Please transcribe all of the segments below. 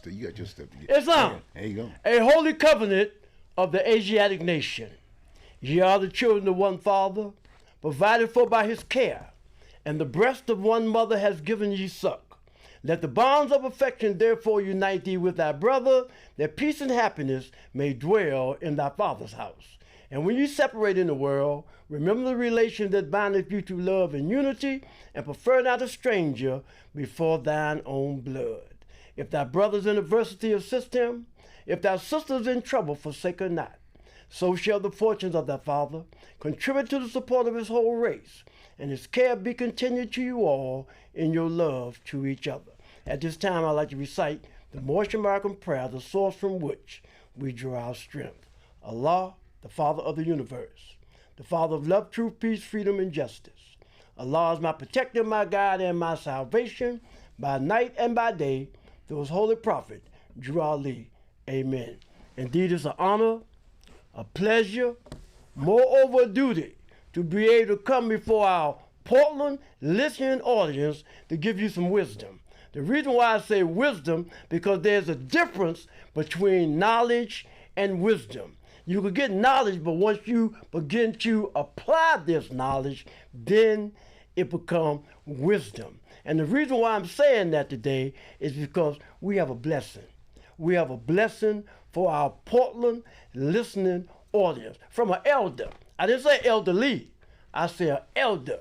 You got your stuff to get. Islam. There you go. A holy covenant of the Asiatic nation. Ye are the children of one father, provided for by his care, and the breast of one mother has given ye suck. Let the bonds of affection therefore unite thee with thy brother, that peace and happiness may dwell in thy father's house. And when you separate in the world, remember the relation that bindeth you to love and unity, and prefer not a stranger before thine own blood. If thy brother's in adversity, assist him. If thy sister's in trouble, forsake her not. So shall the fortunes of thy father contribute to the support of his whole race, and his care be continued to you all in your love to each other. At this time, I'd like to recite the Moorish American prayer, the source from which we draw our strength. Allah, the Father of the universe, the Father of love, truth, peace, freedom, and justice. Allah is my protector, my guide, and my salvation, by night and by day, through his holy prophet, Drew Ali. Amen. Indeed, it's an honor, a pleasure, moreover a duty, to be able to come before our Portland listening audience to give you some wisdom. The reason why I say wisdom, because there's a difference between knowledge and wisdom. You can get knowledge, but once you begin to apply this knowledge, then it becomes wisdom. And the reason why I'm saying that today is because we have a blessing. We have a blessing for our Portland listening audience from an elder. I didn't say elderly, I said an elder.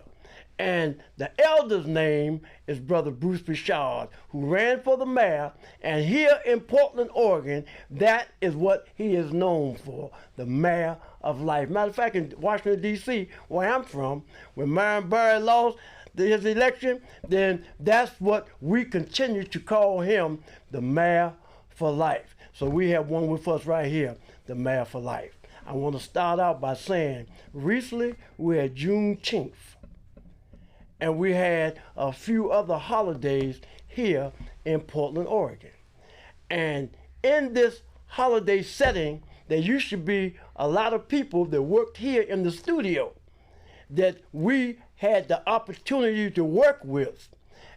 And the elder's name is Brother Bruce Broussard, who ran for the mayor. And here in Portland, Oregon, that is what he is known for, the mayor of life. Matter of fact, in Washington, D.C., where I'm from, when Marion Barry lost his election, then that's what we continue to call him, the mayor for life. So we have one with us right here, the mayor for life. I want to start out by saying, recently we had Juneteenth. And we had a few other holidays here in Portland, Oregon. And in this holiday setting, there used to be a lot of people that worked here in the studio that we had the opportunity to work with,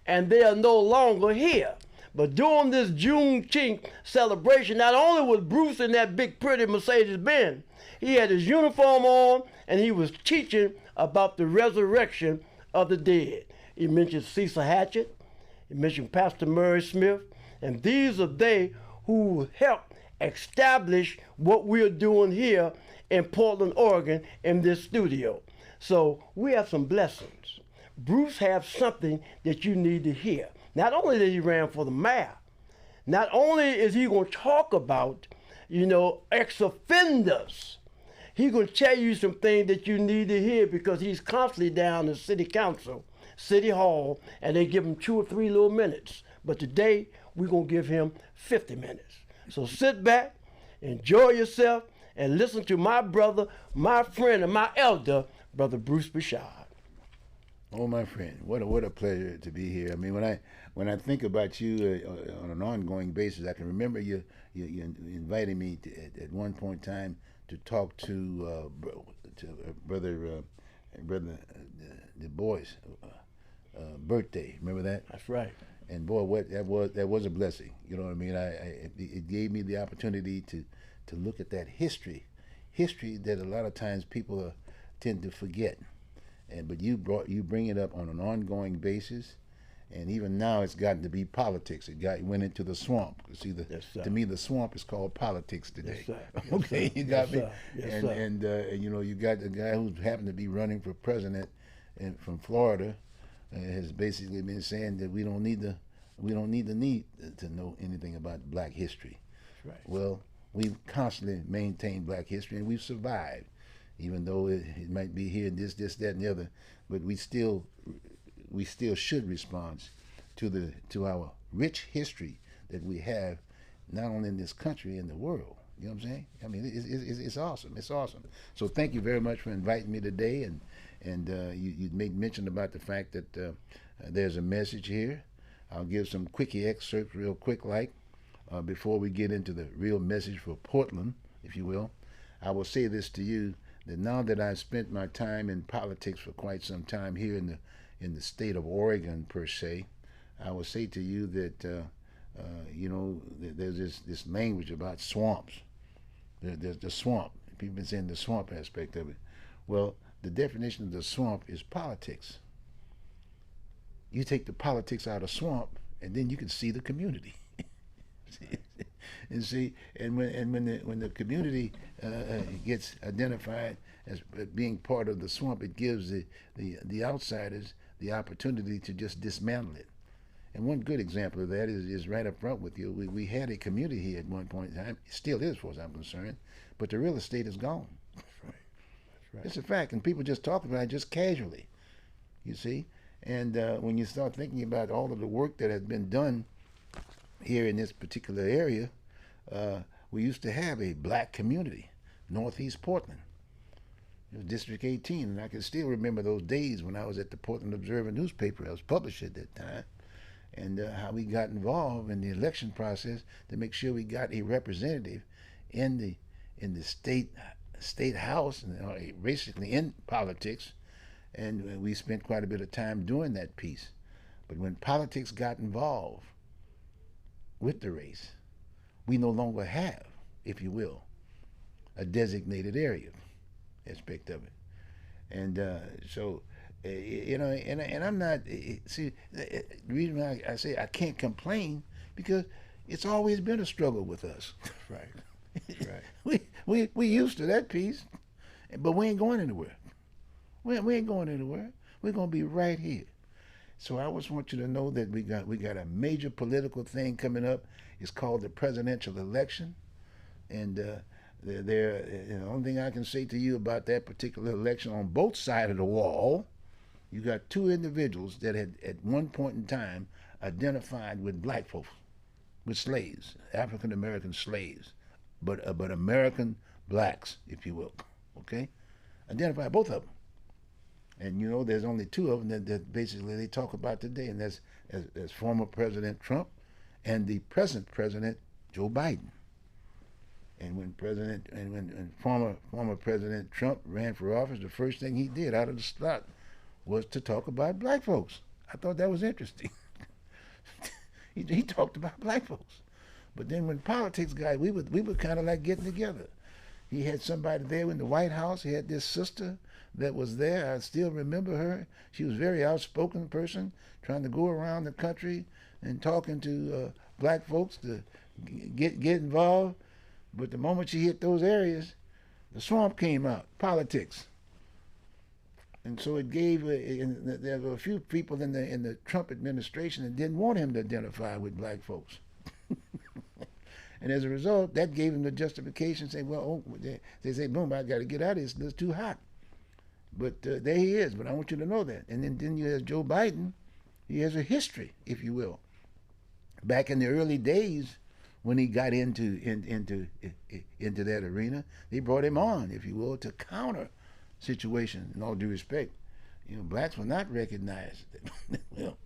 and they are no longer here. But during this Juneteenth celebration, not only was Bruce in that big pretty Mercedes-Benz, he had his uniform on and he was teaching about the resurrection of the dead. He mentioned Cecil Hatchett, he mentioned Pastor Murray Smith, and these are they who helped establish what we're doing here in Portland, Oregon in this studio. So we have some blessings. Bruce has something that you need to hear. Not only that he ran for the mayor, not only is he going to talk about, ex-offenders, he's going to tell you some things that you need to hear because he's constantly down in city council, city hall, and they give him 2 or 3 little minutes. But today, we're going to give him 50 minutes. So sit back, enjoy yourself, and listen to my brother, my friend, and my elder, Brother Bruce Broussard. Oh, my friend, what a pleasure to be here. I mean, when I think about you on an ongoing basis, I can remember you inviting me at one point in time to talk to Brother Du Bois' birthday. Remember that? That's right. And boy, that was a blessing. You know what I mean? It gave me the opportunity to look at that history that a lot of times people tend to forget. But you bring it up on an ongoing basis, and even now it's gotten to be politics. It went into the swamp. See, to me, the swamp is called politics today. Yes, sir. Yes, okay, sir. you got yes, me. Sir. Yes, and you got the guy who happened to be running for president from Florida has basically been saying that we don't need to know anything about Black history. That's right. Well, we've constantly maintained Black history, and we've survived. Even though it might be here, this, that, and the other, but we still should respond to our rich history that we have, not only in this country, in the world. You know what I'm saying? I mean, it's awesome. It's awesome. So thank you very much for inviting me today, and you made mention about the fact that there's a message here. I'll give some quickie excerpts real quick, before we get into the real message for Portland, if you will. I will say this to you, that now that I've spent my time in politics for quite some time here in the state of Oregon per se, I will say to you that You know, there's this language about swamps. There's the swamp. People been saying the swamp aspect of it. Well, the definition of the swamp is politics. You take the politics out of swamp, and then you can see the community. And see, and when the community gets identified as being part of the swamp, it gives the outsiders the opportunity to just dismantle it. And one good example of that is right up front with you. We had a community here at one point in time. It still is, as far as I'm concerned, but the real estate is gone. That's right. That's right. It's a fact, and people just talk about it just casually. You see, and when you start thinking about all of the work that has been done here in this particular area, we used to have a black community, Northeast Portland. It was District 18, and I can still remember those days when I was at the Portland Observer newspaper. I was publisher at that time, and how we got involved in the election process to make sure we got a representative in the state house, and basically in politics, and we spent quite a bit of time doing that piece. But when politics got involved with the race, we no longer have, if you will, a designated area aspect of it. And so, you know, and I'm not, see, the reason why I say I can't complain, because it's always been a struggle with us. Right. Right. we used to that piece, but we ain't going anywhere. We ain't going anywhere. We're going to be right here. So I just want you to know that we got a major political thing coming up. It's called the presidential election, and the only thing I can say to you about that particular election, on both sides of the wall, you got two individuals that had at one point in time identified with black folks, with slaves, African American slaves, but American blacks, if you will. Okay, identified both of them. And you know, there's only two of them that basically they talk about today, and that's as former President Trump and the present President Joe Biden. And when former President Trump ran for office, the first thing he did out of the slot was to talk about black folks. I thought that was interesting. he talked about black folks. But then when politics got, we were kind of like getting together. He had somebody there in the White House. He had this sister that was there. I still remember her. She was a very outspoken person, trying to go around the country and talking to black folks to get involved. But the moment she hit those areas, the swamp came out, politics. And so it gave, there were a few people in the Trump administration that didn't want him to identify with black folks. And as a result, that gave him the justification, saying, well, they say, boom, I got to get out of this, it's too hot. But there he is, but I want you to know that. And then you have Joe Biden. He has a history, if you will. Back in the early days, when he got into that arena, they brought him on, if you will, to counter situations. In all due respect, you know, blacks were not recognized. Well,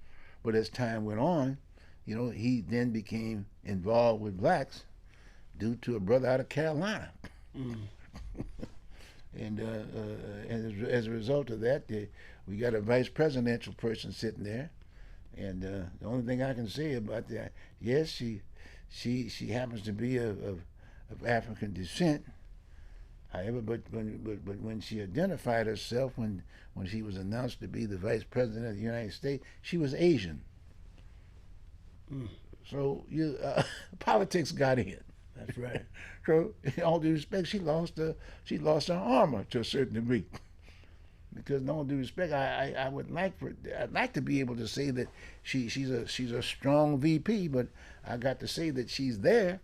but as time went on, you know, he then became involved with blacks due to a brother out of Carolina. Mm. And as a result of that, we got a vice presidential person sitting there. And the only thing I can say about that, yes, she happens to be of African descent. However, but when she identified herself, when she was announced to be the vice president of the United States, she was Asian. Mm. So politics got in. That's right. So, in all due respect, she lost her armor to a certain degree. Because, in all due respect, I'd like to be able to say that she's a strong VP, but I got to say that she's there,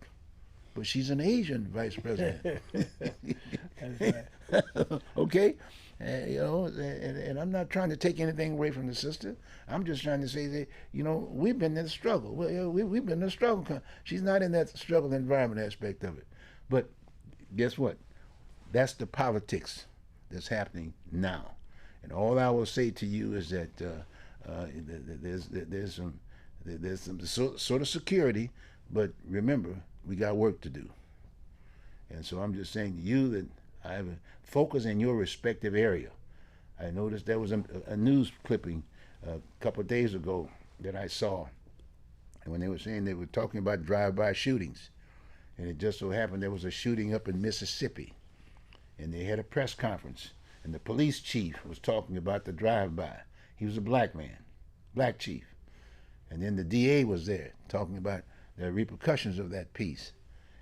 but she's an Asian vice president. That's right. Okay. You know, and I'm not trying to take anything away from the sister. I'm just trying to say that, you know, we've been in the struggle. We've been in the struggle. She's not in that struggle environment aspect of it. But guess what? That's the politics that's happening now. And all I will say to you is that there's some sort of security, but remember, we got work to do. And so I'm just saying to you that I have a focus in your respective area. I noticed there was a news clipping a couple of days ago that I saw, And when they were saying, they were talking about drive-by shootings. And it just so happened there was a shooting up in Mississippi. And they had a press conference. And the police chief was talking about the drive-by. He was a black man, black chief. And then the DA was there talking about the repercussions of that piece.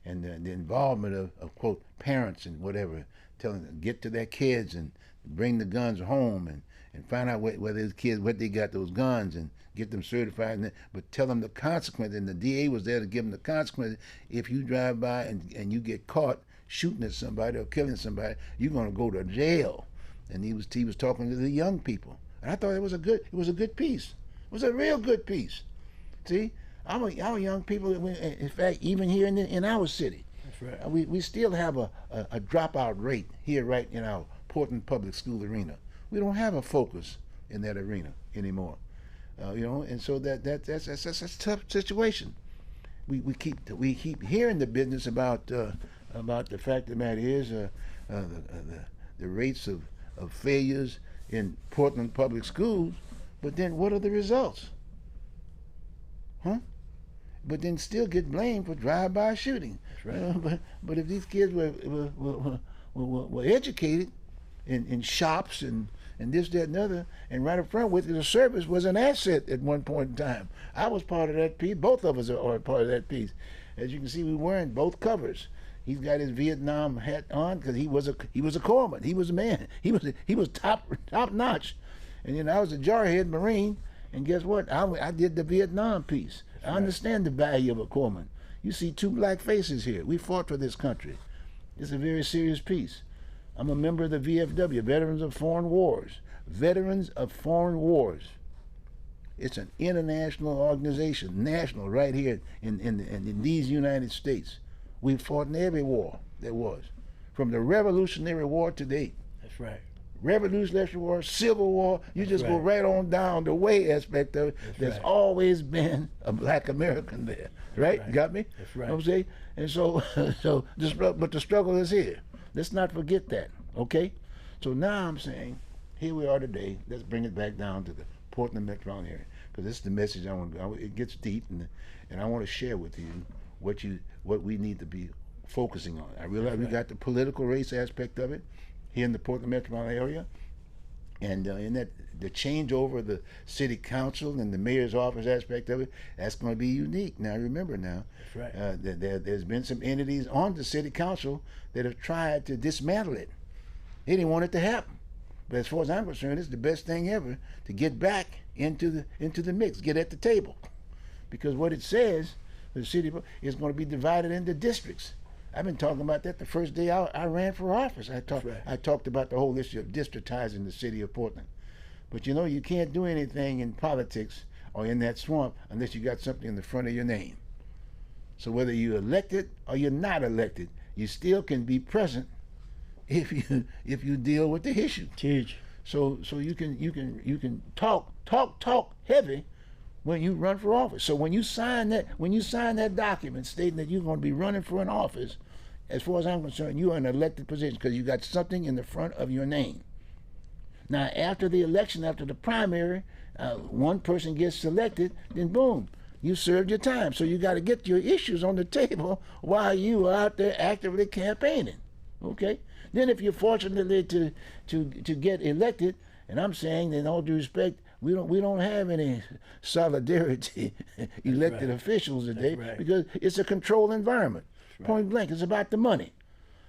And the involvement of, quote, parents and whatever, telling them to get to their kids and bring the guns home and find out whether those kids, what they got those guns and get them certified, but tell them the consequence. And the DA was there to give them the consequence. If you drive by and you get caught shooting at somebody or killing somebody, you're going to go to jail. And he was talking to the young people. And I thought it was a good piece. It was a real good piece. See? Our young people, in fact, even here in our city, that's right. we still have a dropout rate here right in our Portland public school arena. We don't have a focus in that arena anymore, and so that's a tough situation. We keep hearing the business about the fact of the matter is the rates of failures in Portland public schools, but then what are the results? Huh? But then still get blamed for drive-by shooting. That's right. But if these kids were educated in shops and this, that, and other, and right up front with the service was an asset at one point in time. I was part of that piece. Both of us are part of that piece. As you can see, we were wearing both covers. He's got his Vietnam hat on because he was a corpsman. He was a man. He was top notch. And then I was a jarhead Marine. And guess what? I did the Vietnam piece. I understand the value of a corpsman. You see two black faces here. We fought for this country. It's a very serious piece. I'm a member of the VFW, Veterans of Foreign Wars. Veterans of Foreign Wars. It's an international organization, national, right here in these United States. We fought in every war there was, from the Revolutionary War to date. That's right. Revolutionary War, Civil War, you just go right on down the way aspect of it. There's always been a black American there, right? Right. You got me? That's right. You know what I'm saying? And so but the struggle is here. Let's not forget that, okay? So now I'm saying, here we are today. Let's bring it back down to the Portland metropolitan area, because this is the message I want to. It gets deep, and I want to share with you what we need to be focusing on. I realize we got the political race aspect of it here in the Portland metropolitan area, and in that the changeover of the city council and the mayor's office aspect of it, that's going to be unique. Now remember, that's right. There's been some entities on the city council that have tried to dismantle it. They didn't want it to happen, but as far as I'm concerned, it's the best thing ever to get back into the mix, get at the table, because what it says, the city is going to be divided into districts. I've been talking about that the first day I ran for office. I talked about the whole issue of districtizing the city of Portland. But you can't do anything in politics or in that swamp unless you got something in the front of your name. So whether you're elected or you're not elected, you still can be present if you deal with the issue. Teach. So you can talk heavy when you run for office. So when you sign that document stating that you're going to be running for an office, as far as I'm concerned, you are in an elected position because you got something in the front of your name. Now, after the election, after the primary, one person gets selected, then boom, you served your time. So you got to get your issues on the table while you are out there actively campaigning. Okay? Then if you're fortunate to get elected, and I'm saying in all due respect, we don't have any solidarity elected officials today because it's a controlled environment. Point blank, it's about the money.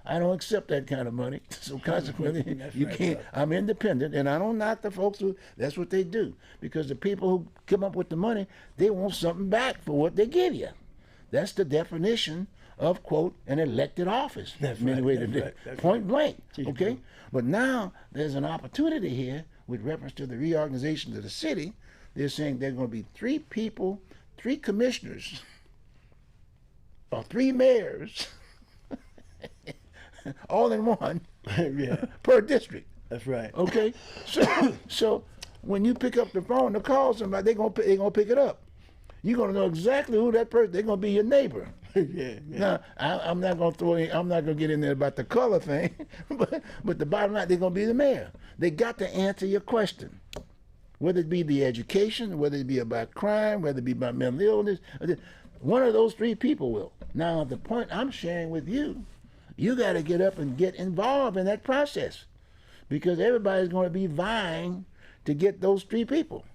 I don't accept that kind of money, so consequently, you can't. I'm independent, and I don't knock the folks who. That's what they do, because the people who come up with the money, they want something back for what they give you. That's the definition of, quote, an elected office. That's many ways to do right. it. Point blank. Okay, but now there's an opportunity here with reference to the reorganization of the city. They're saying there's going to be 3 people, 3 commissioners, or 3 mayors, all in one, per district. That's right. Okay, so when you pick up the phone to call somebody, they're gonna pick it up. You're gonna know exactly who that person. They're gonna be your neighbor. Now I'm not gonna get in there about the color thing, but the bottom line, they're gonna be the mayor. They got to answer your question. whether it be the education, whether it be about crime, whether it be about mental illness. One of those three people will. Now, the point I'm sharing with you, you got to get up and get involved in that process, because everybody's going to be vying to get those three people.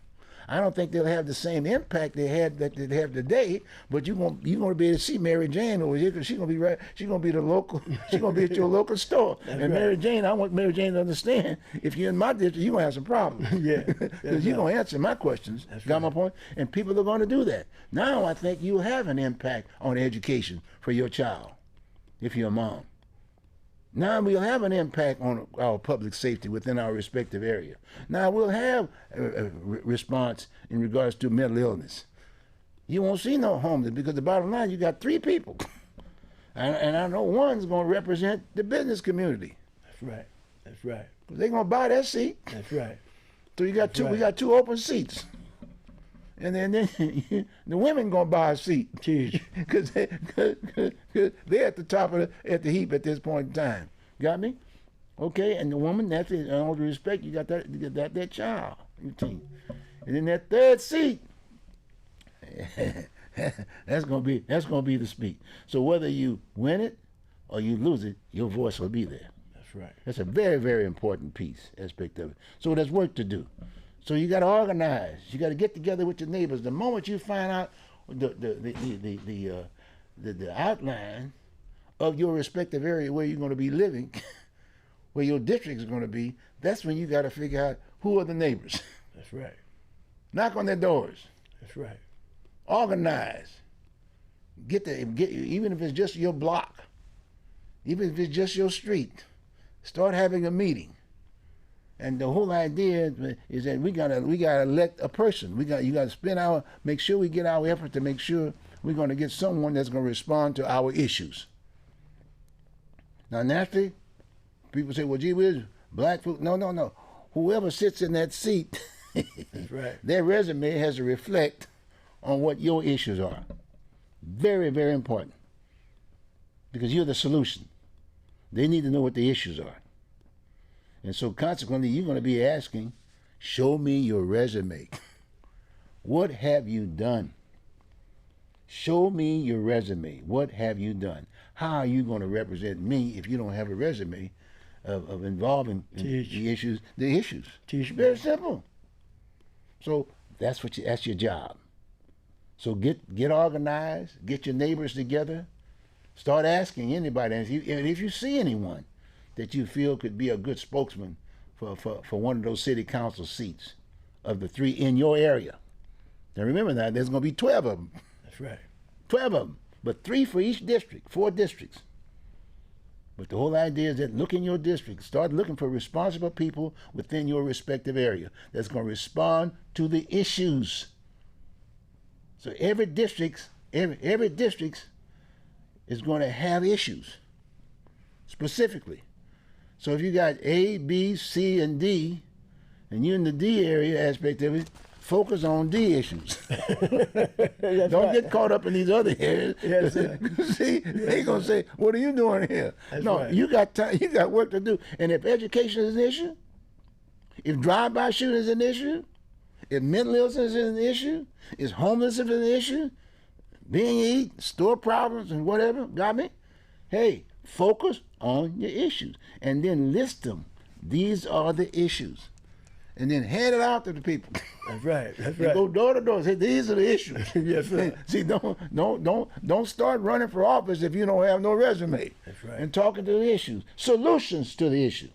I don't think they'll have the same impact they have today, but you're going to be able to see Mary Jane over here, because she's going to be right. She's going to be the local. She's going to be at your local store. And right. Mary Jane, I want Mary Jane to understand, if you're in my district, you're going to have some problems. Yeah, because you're going to answer my questions. Got my point? And people are going to do that. Now I think you'll have an impact on education for your child, if you're a mom. Now we'll have an impact on our public safety within our respective area. Now we'll have a response in regards to mental illness. You won't see no homeless, because the bottom line, you got three people. And I know one's going to represent the business community. That's right. That's right. They're going to buy that seat. That's right. So you got we got two open seats. And then the women going to buy a seat. Because they're at the top of the heap at this point in time. Got me? Okay, and the woman, that's it. In all due respect, you got that child. And then that third seat, that's gonna be the speak. So whether you win it or you lose it, your voice will be there. That's right. That's a very, very important aspect of it. So there's work to do. So you got to organize. You got to get together with your neighbors. The moment you find out the outline of your respective area where you're going to be living, where your district is going to be, that's when you got to figure out who are the neighbors. That's right. Knock on their doors. That's right. Organize. Get even if it's just your block, even if it's just your street, start having a meeting. And the whole idea is that we gotta elect a person. You gotta make sure we get our effort to make sure we're gonna get someone that's gonna respond to our issues. Now naturally, people say, well, gee whiz, black folk. No. Whoever sits in that seat, that's right. Their resume has to reflect on what your issues are. Very, very important. Because you're the solution. They need to know what the issues are. And so consequently, you're going to be asking, show me your resume. What have you done? Show me your resume. What have you done? How are you going to represent me if you don't have a resume of involving the issues? Teach. Very simple. So that's your job. So get organized, get your neighbors together, start asking anybody. And if you see anyone that you feel could be a good spokesman for one of those city council seats of the three in your area. Now remember that there's going to be 12 of them. That's right. 12 of them, but 3 for each district, 4 districts. But the whole idea is that look in your district, start looking for responsible people within your respective area that's going to respond to the issues. So every district is going to have issues specifically. So if you got A, B, C, and D, and you're in the D area aspect of it, focus on D issues. Don't get caught up in these other areas. Yes, see, they're gonna say, "What are you doing here?" That's no, right. You got time. You got work to do. And if education is an issue, if drive-by shooting is an issue, if mental illness is an issue, if homelessness is an issue, being eat, store problems, and whatever, got me? Hey, focus on your issues and then list them. These are the issues. And then hand it out to the people. That's right. That's and right. go door to door and say, these are the issues. Yes, sir. See, don't start running for office if you don't have no resume. That's right. And talking to the issues. Solutions to the issue.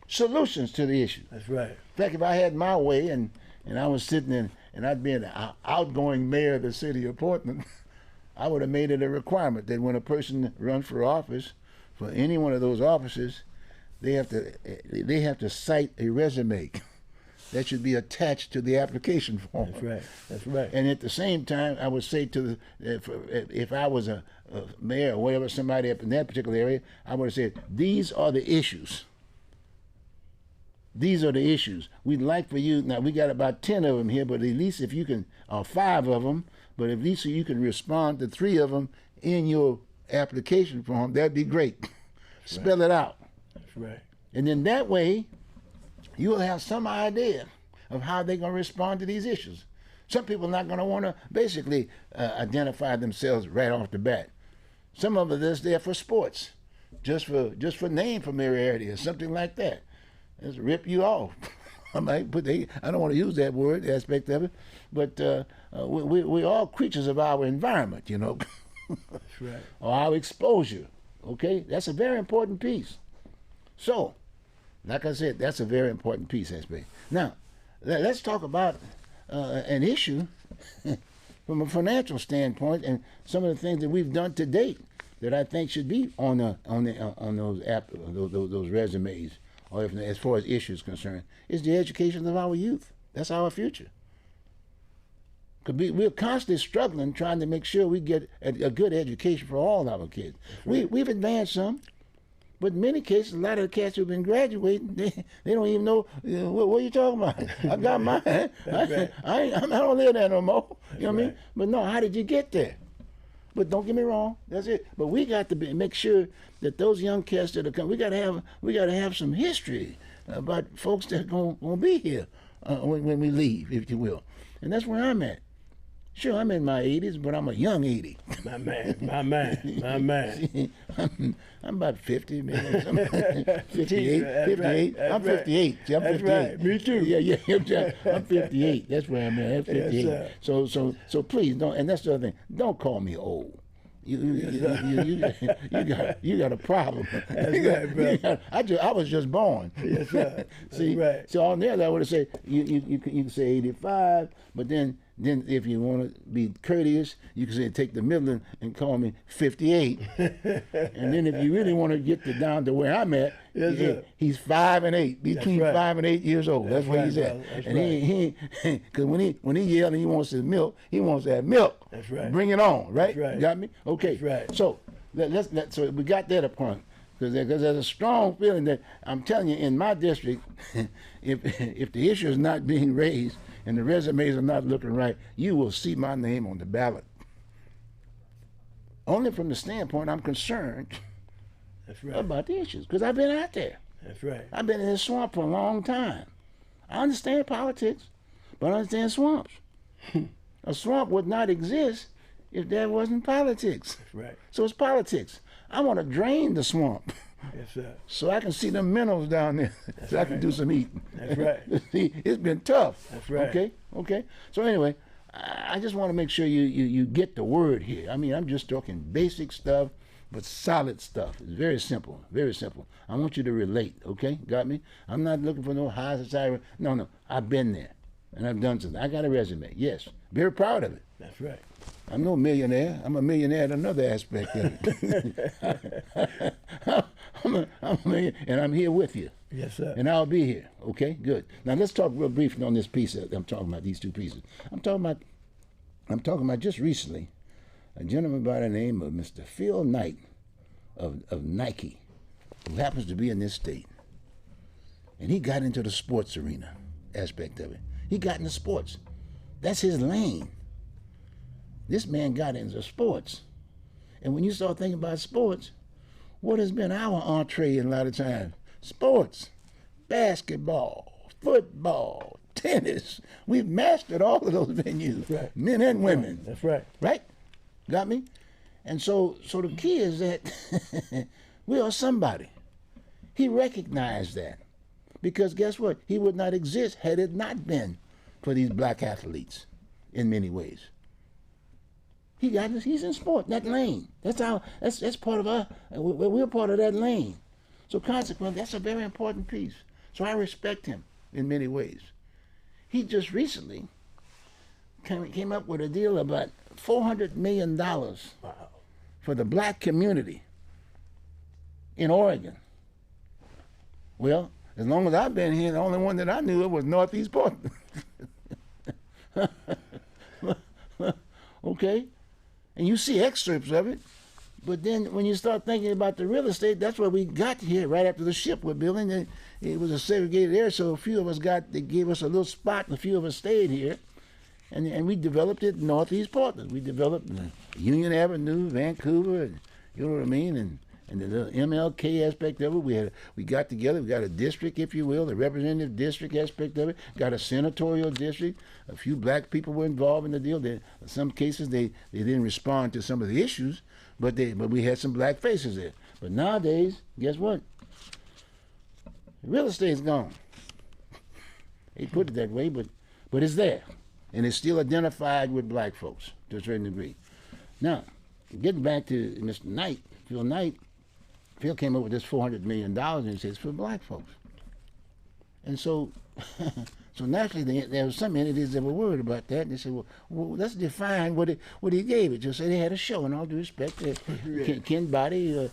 Solutions to the issue. That's right. In fact, if I had my way and I was sitting in, and I'd be an outgoing mayor of the city of Portland, I would have made it a requirement that when a person runs for office, for any one of those offices, they have to cite a resume that should be attached to the application form. That's right. That's right. And at the same time, I would say to if I was a mayor or whatever, somebody up in that particular area, I would have said, these are the issues. These are the issues. We'd like for you, now we got about 10 of them here, but at least if you can, or 5 of them, but at least you can respond to 3 of them in your application form, that'd be great. Spell it out. That's right. And then that way, you'll have some idea of how they're going to respond to these issues. Some people are not going to want to basically identify themselves right off the bat. Some of it is there for sports, just for name familiarity or something like that. Just rip you off. I don't want to use that word aspect of it, but we're all creatures of our environment, you know. That's right. Or our exposure. Okay, that's a very important piece. So, like I said, that's a very important piece aspect. Now, let's talk about an issue from a financial standpoint and some of the things that we've done to date that I think should be on those resumes, or if, as far as issues concerned, is the education of our youth. That's our future. We're constantly struggling trying to make sure we get a good education for all our kids. Right. We've advanced some, but in many cases, a lot of the cats who've been graduating, they don't even know, what are you talking about? I got mine. I don't live there no more. You know what I mean? But no, how did you get there? But don't get me wrong, that's it. But we got to make sure that those young cats that are coming, we got to have some history about folks that are gonna be here when we leave, if you will. And that's where I'm at. Sure, I'm in my 80s, but I'm a young 80. My man. See, I'm about 50, maybe. 58. Right. I'm 58. See, I'm 58. Right. Me too. Yeah. I'm 58. That's where I'm at. I'm 58. Yes, so please don't. And that's the other thing. Don't call me old. You got a problem. That's right, bro. I was just born. Yes, sir. See, right. So on there, I would have said you can say 85, but then if you want to be courteous, you can say take the middle and call me 58. And then if you really want to get down to where I'm at, yes, he's 5 and 8, between 5 and 8 years old. That's where he's at. And he because when he yells and he wants his milk, he wants that milk. That's right. Bring it on, right? That's right. Got me? Okay. That's right. So so we got that upon. Because there's a strong feeling that, I'm telling you, in my district, if the issue is not being raised and the resumes are not looking right, you will see my name on the ballot. Only from the standpoint I'm concerned about the issues, because I've been out there. That's right. I've been in this swamp for a long time. I understand politics, but I understand swamps. A swamp would not exist if there wasn't politics. That's right. So it's politics. I want to drain the swamp. Yes, sir. So I can see the minnows down there. That's so I can right. do some eating. That's right. See, it's been tough. That's right. Okay. So anyway, I just want to make sure you get the word here. I mean, I'm just talking basic stuff, but solid stuff. It's very simple. Very simple. I want you to relate, okay? Got me? I'm not looking for no high society. No. I've been there, and I've done something. I got a resume. Yes. Very proud of it. That's right. I'm no millionaire. I'm a millionaire in another aspect of it. I'm a millionaire, and I'm here with you. Yes, sir. And I'll be here. Okay, good. Now let's talk real briefly on this piece that I'm talking about, these two pieces. I'm talking about just recently, a gentleman by the name of Mr. Phil Knight of Nike, who happens to be in this state. And he got into the sports arena aspect of it. He got into sports. That's his lane. This man got into sports. And when you start thinking about sports, what has been our entree in a lot of times? Sports, basketball, football, tennis. We've mastered all of those venues, right. Men and women. That's right. Right? Got me? And so the key is that we are somebody. He recognized that. Because guess what? He would not exist had it not been for these black athletes in many ways. He's in sport, that lane. That's part of our, we're part of that lane. So consequently, that's a very important piece. So I respect him in many ways. He just recently came up with a deal about $400 million for the black community in Oregon. Well, as long as I've been here, the only one that I knew of was Northeast Portland. Okay? And you see excerpts of it, but then when you start thinking about the real estate, that's where we got here right after the ship we're building. It was a segregated area, so a few of us they gave us a little spot, and a few of us stayed here, and we developed it in Northeast Portland. We developed Union Avenue, Vancouver, and, you know what I mean, And the little MLK aspect of it, we got together. We got a district, if you will, the representative district aspect of it. Got a senatorial district. A few black people were involved in the deal. In some cases, they didn't respond to some of the issues, but we had some black faces there. But nowadays, guess what? Real estate's gone. They put it that way, but it's there, and it's still identified with black folks to a certain degree. Now, getting back to Mr. Knight, Phil Knight. Phil came up with this $400 million, and he says, for black folks. And so, so naturally, there were some entities that were worried about that, and they said, well let's define what he gave it. Just say they had a show, and all due respect, Ken Body,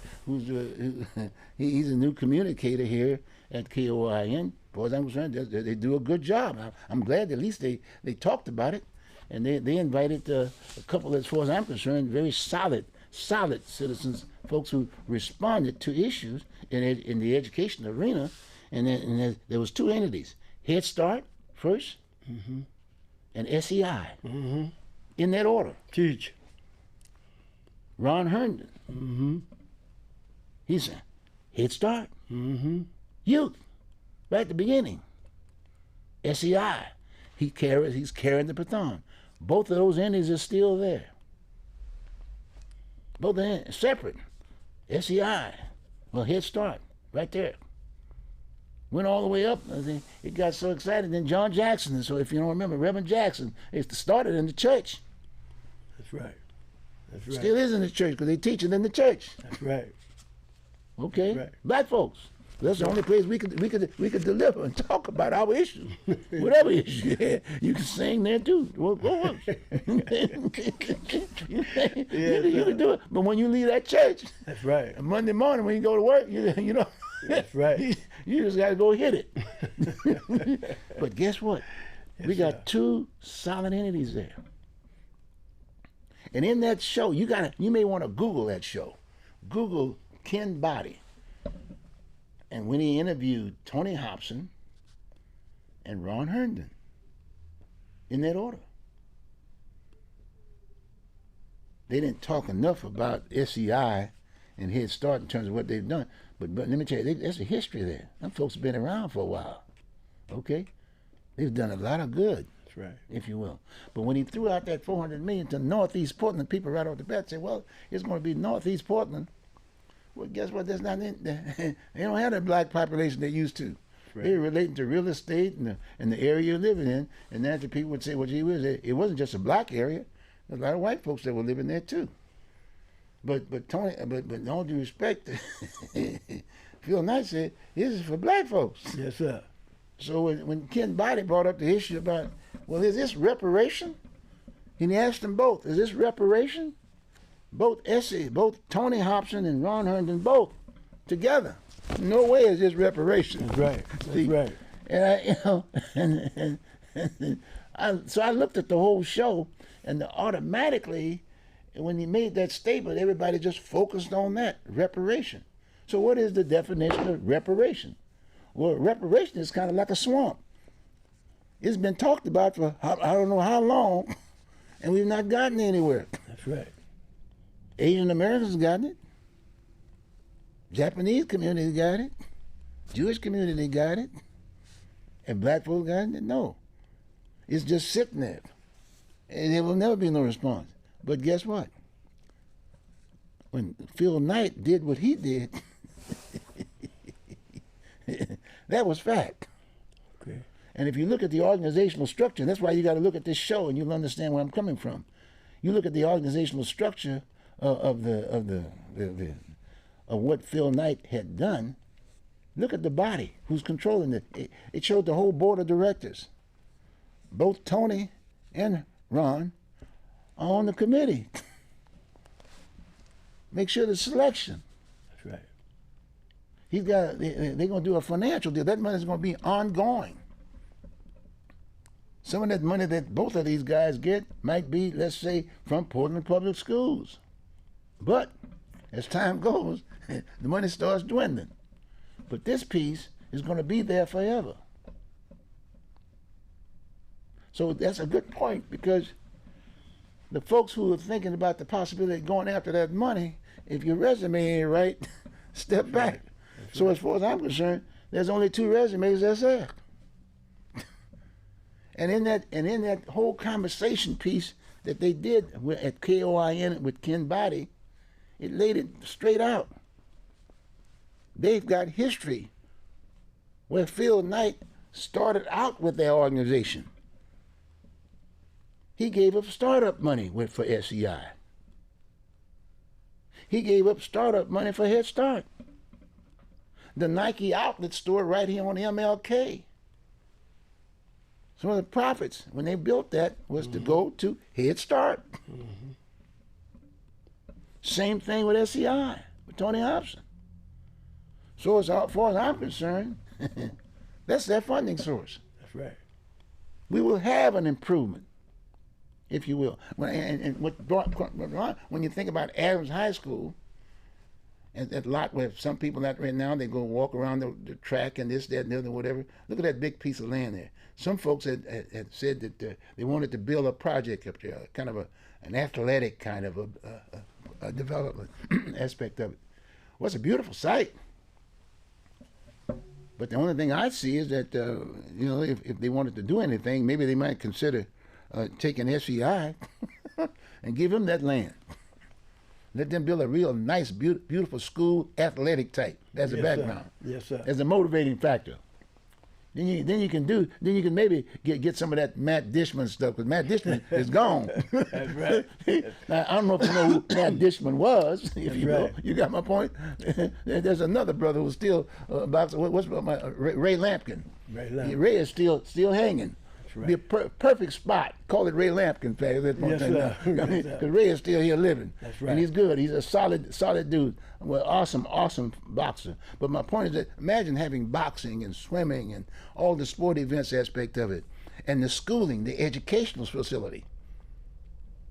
he's a new communicator here at KOIN. As far as I'm concerned, they do a good job. I'm glad at least they talked about it, and they invited a couple, as far as I'm concerned, very solid citizens, folks who responded to issues in the education arena. And then there was two entities, Head Start first, and SEI, in that order. Teach. Ron Herndon, he's a Head Start, youth, right at the beginning. SEI, he's carrying the baton. Both of those entities are still there. Both ends separate. SEI, well, Head Start, right there. Went all the way up. It got so excited. Then John Jackson, and so if you don't remember, Reverend Jackson, it started in the church. That's right. That's right. Still is in the church because they teach it in the church. That's right. Okay, right. Black folks. That's the only place we could deliver and talk about our issues, whatever issue. Yeah, you can sing there too. You can do it. But when you leave that church, that's right. Monday morning when you go to work, you know, that's right. You just got to go hit it. But guess what? Yes, we got two solid entities there. And in that show, you may want to Google that show. Google Ken Body. And when he interviewed Tony Hobson and Ron Herndon, in that order. They didn't talk enough about SEI and Head Start in terms of what they've done. But let me tell you, there's a history there. Them folks have been around for a while. Okay? They've done a lot of good. That's right. If you will. But when he threw out that $400 million to Northeast Portland, people right off the bat said, well, it's going to be Northeast Portland. Well, guess what? That's not in. They don't have that black population they used to. Right. They're relating to real estate and the area you're living in. And that's the people would say, well, gee whiz, it wasn't just a black area. There's a lot of white folks that were living there too. But Tony, but all due respect, Phil Knight said, this is for black folks. Yes, sir. So when Ken Body brought up the issue about, well, is this reparation? And he asked them both, is this reparation? Both Tony Hobson and Ron Herndon, both together. No way is this reparation. That's right. That's right. And so I looked at the whole show, and automatically, when he made that statement, everybody just focused on that reparation. So what is the definition of reparation? Well, reparation is kind of like a swamp. It's been talked about for I don't know how long, and we've not gotten anywhere. That's right. Asian Americans got it. Japanese community got it. Jewish community got it. And black folks got it? No. It's just sitting there. And there will never be no response. But guess what? When Phil Knight did what he did, that was fact. Okay. And if you look at the organizational structure, that's why you got to look at this show and you'll understand where I'm coming from. You look at the organizational structure of what Phil Knight had done. Look at the body who's controlling it. It showed the whole board of directors. Both Tony and Ron are on the committee. Make sure the selection. That's right. They're going to do a financial deal. That money is going to be ongoing. Some of that money that both of these guys get might be, let's say, from Portland Public Schools. But as time goes, the money starts dwindling. But this piece is going to be there forever. So that's a good point, because the folks who are thinking about the possibility of going after that money, if your resume ain't right, Step back. So as far as I'm concerned, there's only 2 resumes that's there. And in that whole conversation piece that they did at KOIN with Ken Body, it laid it straight out. They've got history where Phil Knight started out with their organization. He gave up startup money for SEI. He gave up startup money for Head Start. The Nike outlet store right here on MLK. Some of the profits, when they built that, was to go to Head Start. Same thing with SEI, with Tony Hobson. So as far as I'm concerned, that's their funding source. That's right. We will have an improvement, if you will. And when you think about Adams High School, and that lot where some people not right now, they go walk around the track and this, that, and the other, whatever. Look at that big piece of land there. Some folks had said that they wanted to build a project up there, kind of an athletic kind of a development aspect of it. Well, it's a beautiful site. But the only thing I see is that, if they wanted to do anything, maybe they might consider taking SEI and give them that land. Let them build a real nice, beautiful school, athletic type. That's the background. Sir. Yes, sir. As a motivating factor. Then you can maybe get some of that Matt Dishman stuff, because Matt Dishman is gone. That's right. Now, I don't know if you know who Matt Dishman was. If you know, you got my point. There's another brother who's still boxing. What's Ray Lampkin? Ray Lampkin. Ray is still hanging. Right. Be a perfect spot. Call it Ray Lampkin, fact. Yes, sir. Because Ray is still here living. That's right. And he's good. He's a solid dude. Well, awesome boxer. But my point is that imagine having boxing and swimming and all the sport events aspect of it, and the schooling, the educational facility.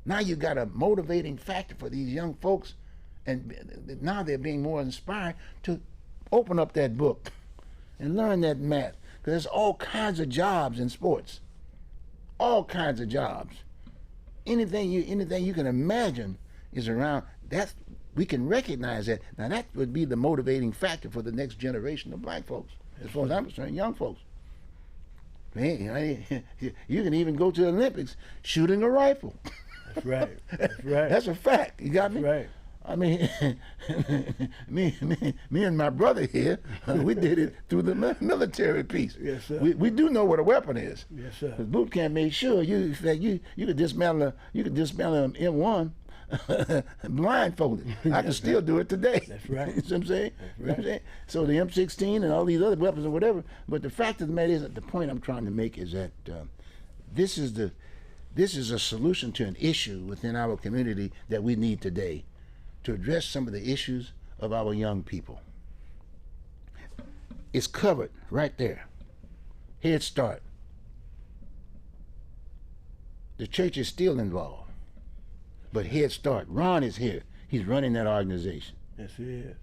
Now you got a motivating factor for these young folks, and now they're being more inspired to open up that book and learn that math. Because there's all kinds of jobs in sports. All kinds of jobs. Anything you can imagine is around. We can recognize that. Now that would be the motivating factor for the next generation of black folks, as far as I'm concerned, young folks. Man, you can even go to the Olympics shooting a rifle. That's right. That's right. That's a fact. You got me? That's right. I mean, me and my brother here, we did it through the military piece. Yes, sir. We do know what a weapon is. Yes, sir. Because boot camp made sure you could dismantle an M1 blindfolded. I can still do it today. That's right. You know what I'm saying? That's right. You know what I'm saying? So the M16 and all these other weapons or whatever. But the fact of the matter is that the point I'm trying to make is that this is a solution to an issue within our community that we need today, to address some of the issues of our young people. It's covered right there. Head Start. The church is still involved, but Head Start. Ron is here. He's running that organization. Yes, he is.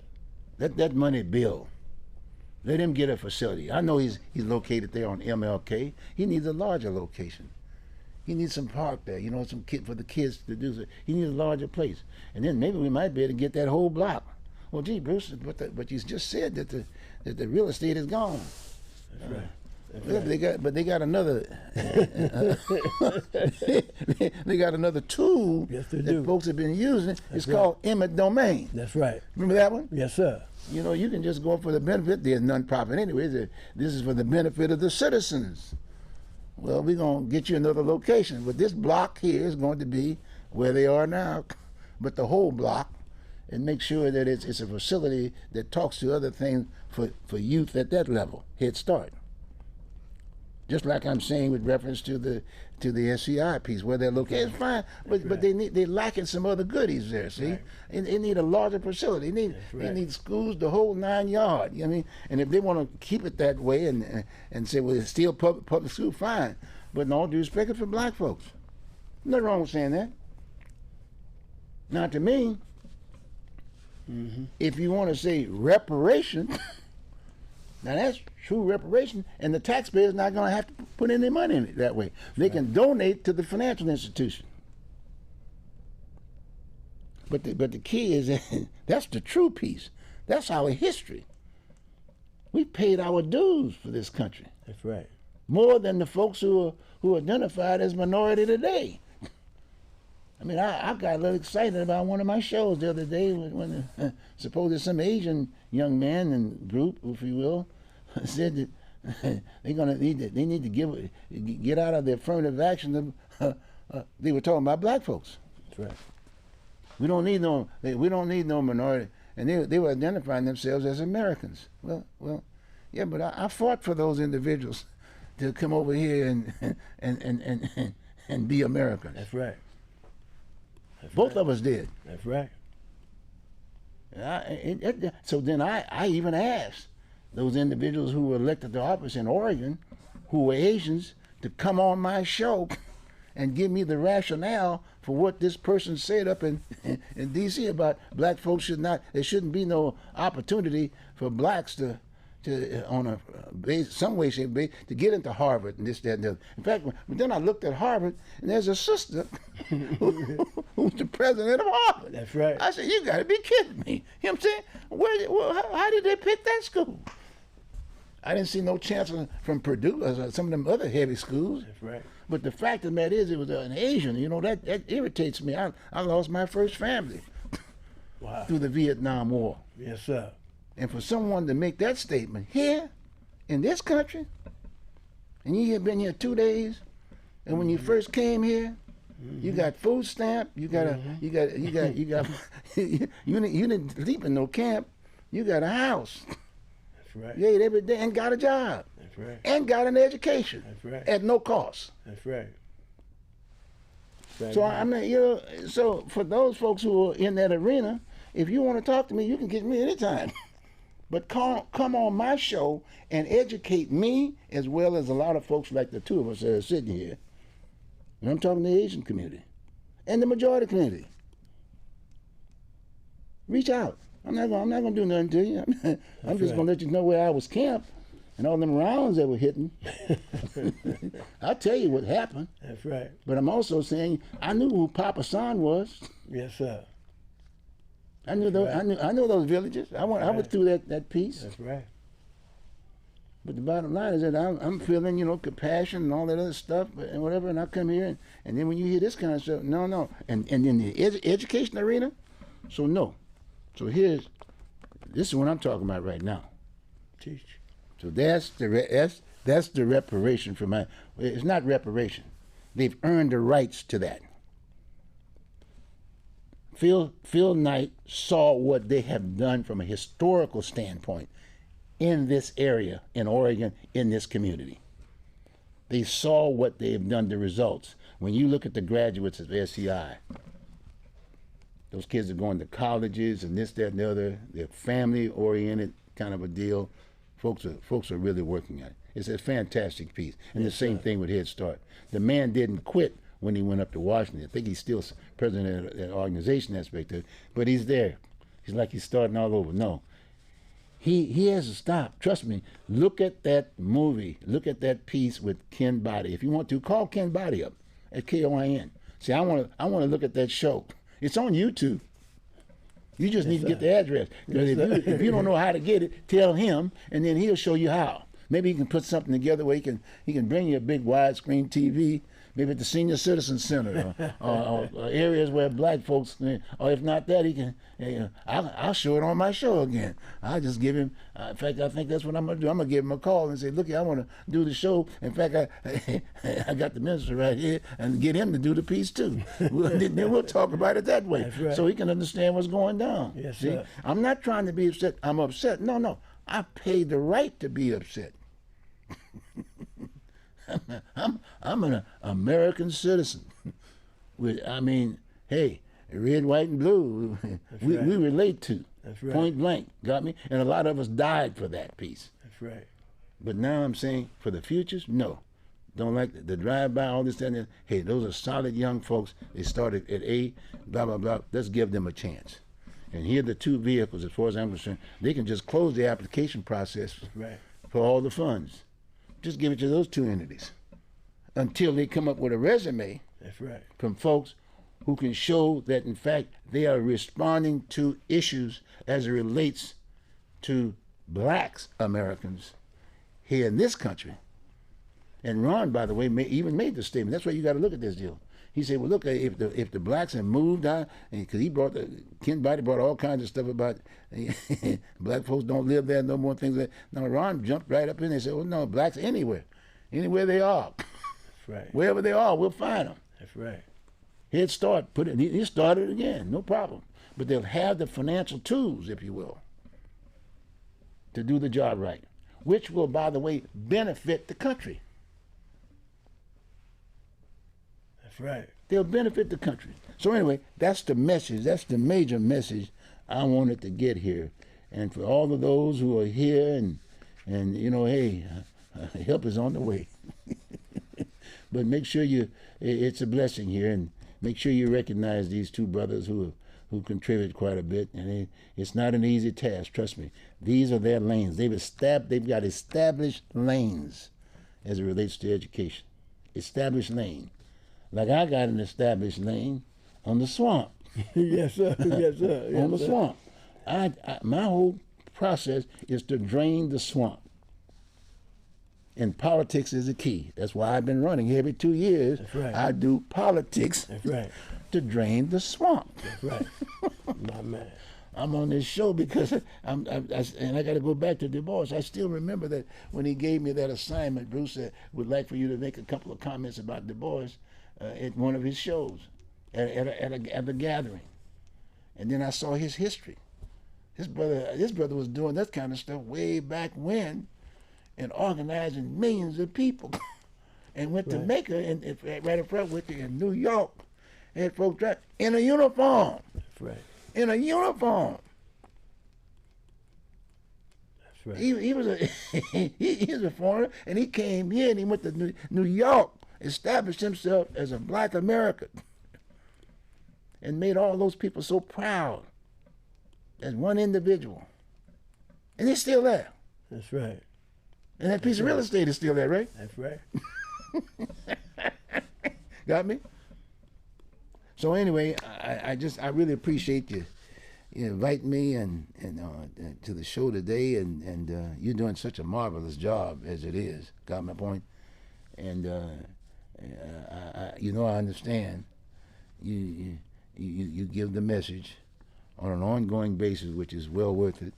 Let that money build. Let him get a facility. I know he's located there on MLK. He needs a larger location. He needs some park there, some kid for the kids to do. He needs a larger place, and then maybe we might be able to get that whole block. Well, gee, Bruce, but you just said that the real estate is gone. That's right. But they got another. they got another tool that folks have been using. It's called eminent domain. That's right. Remember that one? Yes, sir. You can just go for the benefit. There's nonprofit anyways. This is for the benefit of the citizens. Well, we're going to get you another location. But this block here is going to be where they are now, but the whole block, and make sure that it's a facility that talks to other things for youth at that level, Head Start. Just like I'm saying with reference to the SCI piece, where they're located, it's fine, but they're lacking some other goodies there. See, Right. and they need a larger facility. They need schools, the whole 9 yards. You know what I mean? And if they want to keep it that way and say, well, it's still public school, fine. But in all due respect, it's for black folks. Nothing wrong with saying that. Now, to me, if you want to say reparation. Now that's true reparation, and the taxpayer's not going to have to put any money in it that way. They can donate to the financial institution. But the key is that that's the true piece. That's our history. We paid our dues for this country. That's right. More than the folks who identified as minority today. I mean, I got a little excited about one of my shows the other day when supposedly some Asian young man and group, if you will, said that they need to get out of the affirmative action. They were talking about black folks. That's right. We don't need no minority, and they were identifying themselves as Americans. Well, yeah, but I fought for those individuals to come over here and be Americans. That's right. Both of us did. That's right. So then I even asked those individuals who were elected to office in Oregon, who were Asians, to come on my show and give me the rationale for what this person said up in D.C. about black folks there shouldn't be no opportunity for blacks to on a base, some way, shape, base, to get into Harvard and this, that, and the other. In fact, then I looked at Harvard, and there's a sister who's the president of Harvard. That's right. I said, you got to be kidding me. You know what I'm saying? How did they pick that school? I didn't see no chance from Purdue or some of them other heavy schools. That's right. But the fact of the matter is, it was an Asian. You know, that irritates me. I lost my first family through the Vietnam War. Yes, sir. And for someone to make that statement here in this country, and you had been here 2 days, and when you first came here, you got food stamp, you didn't sleep in no camp, you got a house. That's right. You ate every day and got a job. That's right. And got an education. That's right. At no cost. That's right. So I mean, so for those folks who are in that arena, if you want to talk to me, you can get me anytime. But come on my show and educate me as well as a lot of folks like the two of us that are sitting here. And I'm talking to the Asian community and the majority community. Reach out. I'm not gonna do nothing to you. I'm just gonna let you know where I was camped and all them rounds that were hitting. I'll tell you what happened. That's right. But I'm also saying I knew who Papa San was. Yes, sir. I knew those. Right. I knew those villages. I went through that piece. That's right. But the bottom line is that I'm feeling, compassion and all that other stuff and whatever. And I come here and then when you hear this kind of stuff, no. And in the education arena, so no. So this is what I'm talking about right now. Teach. So that's the reparation for my. It's not reparation. They've earned the rights to that. Phil Knight saw what they have done from a historical standpoint in this area, in Oregon, in this community. They saw what they have done, the results. When you look at the graduates of SEI, those kids are going to colleges and this, that, and the other. They're family-oriented kind of a deal. Folks are really working at it. It's a fantastic piece. And the same thing with Head Start. The man didn't quit when he went up to Washington. I think he's still president of that organization aspect of it, but he's there. He's like he's starting all over. No. He has to stop. Trust me. Look at that movie. Look at that piece with Ken Body. If you want to, call Ken Body up at KOIN. See, I want to look at that show. It's on YouTube. You just need to get the address. Because if you don't know how to get it, tell him, and then he'll show you how. Maybe he can put something together where he can bring you a big widescreen TV, maybe at the Senior Citizen Center or areas where black folks, or if not that, he can. I'll show it on my show again. I'll just give him. In fact, I think that's what I'm gonna do. I'm gonna give him a call and say, "Look, I want to do the show. In fact, I got the minister right here, and get him to do the piece too. Then we'll talk about it that way, right. So he can understand what's going down. Yes, see, sir. I'm not trying to be upset. I'm upset. No. I paid the right to be upset. I'm an American citizen. Hey, red, white, and blue. We relate to. That's right. Point blank. Got me? And a lot of us died for that piece. That's right. But now I'm saying for the futures, no. Don't like the drive-by, all this, that, and that. Hey, those are solid young folks. They started at A, blah, blah, blah. Let's give them a chance. And here are the two vehicles, as far as I'm concerned. They can just close the application process for all the funds. Just give it to those two entities until they come up with a resume from folks who can show that, in fact, they are responding to issues as it relates to blacks Americans here in this country. And Ron, by the way, even made the statement. That's why you got to look at this deal. He said, well, look, if the blacks had moved out, because he brought, Ken Biden brought all kinds of stuff about black folks don't live there no more, things like that. Now, Ron jumped right up in there and said, well, no, blacks anywhere they are. That's right. Wherever they are, we'll find them. That's right. He'd start, he started again, no problem. But they'll have the financial tools, if you will, to do the job right, which will, by the way, benefit the country. That's right. They'll benefit the country. So anyway, that's the message. That's the major message I wanted to get here. And for all of those who are here and you know, hey, help is on the way. But make sure it's a blessing here, and make sure you recognize these two brothers who contribute quite a bit. And it's not an easy task, trust me. These are their lanes. They've got established lanes as it relates to education. Established lane. Like I got an established lane on the swamp. Yes, sir. Yes, sir. Yes, on the sir. swamp. My whole process is to drain the swamp. And politics is the key. That's why I've been running every 2 years. That's right. I do politics. That's right. To drain the swamp. That's right. My man. I'm on this show because and I got to go back to Du Bois. I still remember that when he gave me that assignment, Bruce would like for you to make a couple of comments about Du Bois at one of his shows, at a gathering. And then I saw his history. His brother was doing that kind of stuff way back when, and organizing millions of people, and went to Macon and right in front with you in New York, had folks drive in a uniform. That's right. In a uniform. That's right. He was a foreigner, and he came here and he went to New York, established himself as a black American, and made all those people so proud as one individual. And he's still there. That's right. And that piece of real estate is still there, right? That's right. Got me? So anyway, I really appreciate you inviting me and to the show today, and you're doing such a marvelous job as it is. Got my point? And I understand. You give the message on an ongoing basis, which is well worth it,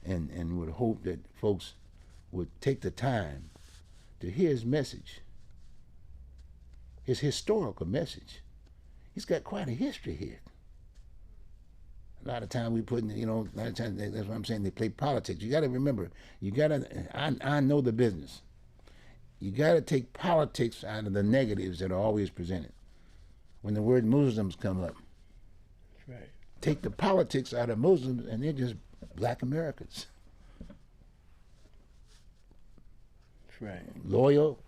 and would hope that folks would take the time to hear his message, his historical message. He's got quite a history here. A lot of time we put in, a lot of times, that's what I'm saying, they play politics. You got to remember, I know the business. You got to take politics out of the negatives that are always presented. When the word Muslims come up, That's right. take the politics out of Muslims, and they're just black Americans. That's right. Loyal,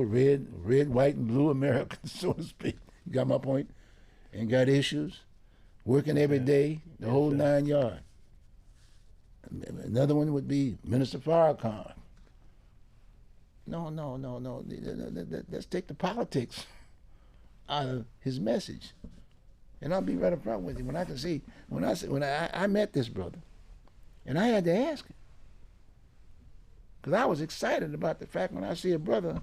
red, white, and blue Americans, so to speak. You got my point? And got issues, working every day, the whole 9 yards. Another one would be Minister Farrakhan. No. Let's take the politics out of his message. And I'll be right up front with you. When I met this brother, and I had to ask him, because I was excited about the fact when I see a brother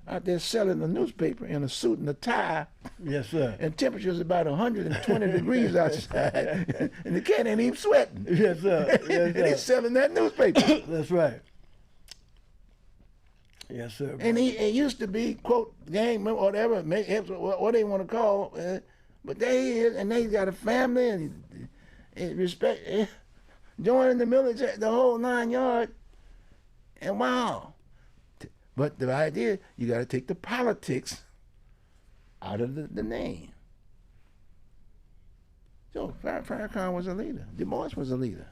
out there selling a newspaper in a suit and a tie. Yes, sir. And temperature's about 120 degrees outside, and the cat ain't even sweating. Yes, sir. Yes, sir. And he's selling that newspaper. That's right. Yes, sir. And it used to be, quote, gang member, or whatever, what they want to call, but there he is, and they got a family and respect, joining the military, the whole 9 yards, and wow. But the idea, you got to take the politics out of the name. So Farrakhan was a leader. Du Bois was a leader.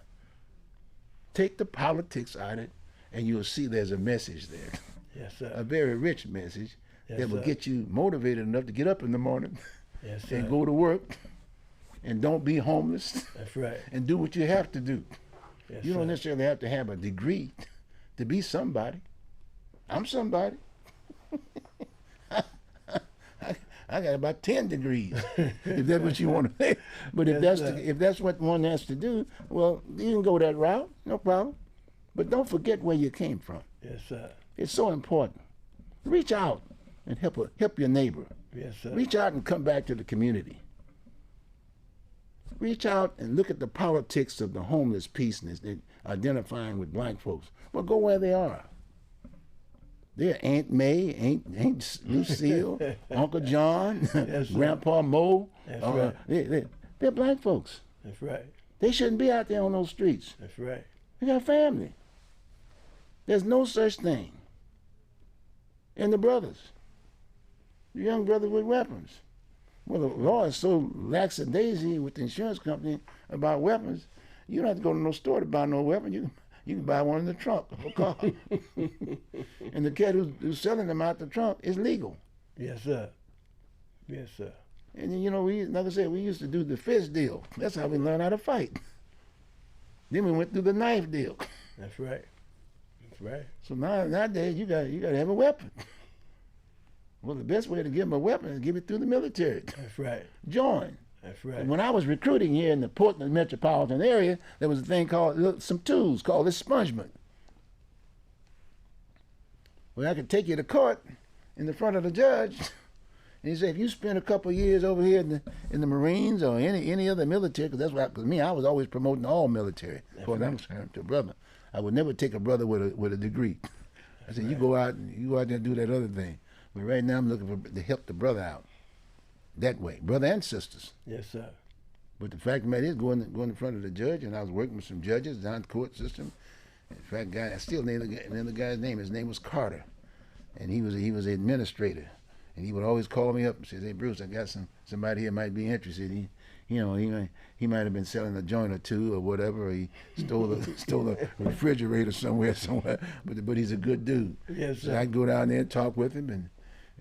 Take the politics out of it, and you'll see there's a message there. Yes, sir. A very rich message that will sir. get you motivated enough to get up in the morning Yes, sir. and go to work, and don't be homeless. That's right. And do what you have to do. Yes, You don't sir. necessarily have to have a degree to be somebody. I'm somebody. I got about 10 degrees, if that's what you want to say. But if that's what one has to do, well, you can go that route, no problem. But don't forget where you came from. Yes, sir. It's so important. Reach out and help your neighbor. Yes, sir. Reach out and come back to the community. Reach out and look at the politics of the homeless piece and identifying with black folks. Well, go where they are. They're Aunt May, Aunt Lucille, Uncle John, yes, Grandpa Mo. That's right. They're black folks. That's right. They shouldn't be out there on those streets. That's right. They got family. There's no such thing. And the brothers, the young brothers with weapons. Well, the law is so lackadaisy with the insurance company about weapons, you don't have to go to no store to buy no weapon. You can buy one in the trunk of a car. And the cat who's selling them out the trunk is legal. Yes, sir. Yes, sir. And then, you know, like I said, we used to do the fist deal. That's how we learned how to fight. Then we went through the knife deal. That's right. That's right. So nowadays, you got to have a weapon. Well, the best way to give them a weapon is give it through the military. That's right. Join. That's right. And when I was recruiting here in the Portland metropolitan area, there was a thing called, some tools called expungement. Well, I could take you to court in the front of the judge, and he said, if you spend a couple of years over here in the Marines or any other military, because I was always promoting all military. Of course, I'm to a brother. I would never take a brother with a degree. I said, you go out there and do that other thing. But right now I'm looking to help the brother out that way, brother and sisters. Yes, sir. But the fact of the matter is, going in front of the judge, and I was working with some judges down the court system. In fact, I still know the guy's name. His name was Carter, and he was an administrator, and he would always call me up and say, "Hey, Bruce, I got somebody here might be interested. He might have been selling a joint or two or whatever, or he stole a refrigerator somewhere. But he's a good dude." Yes, sir. So I'd go down there and talk with him,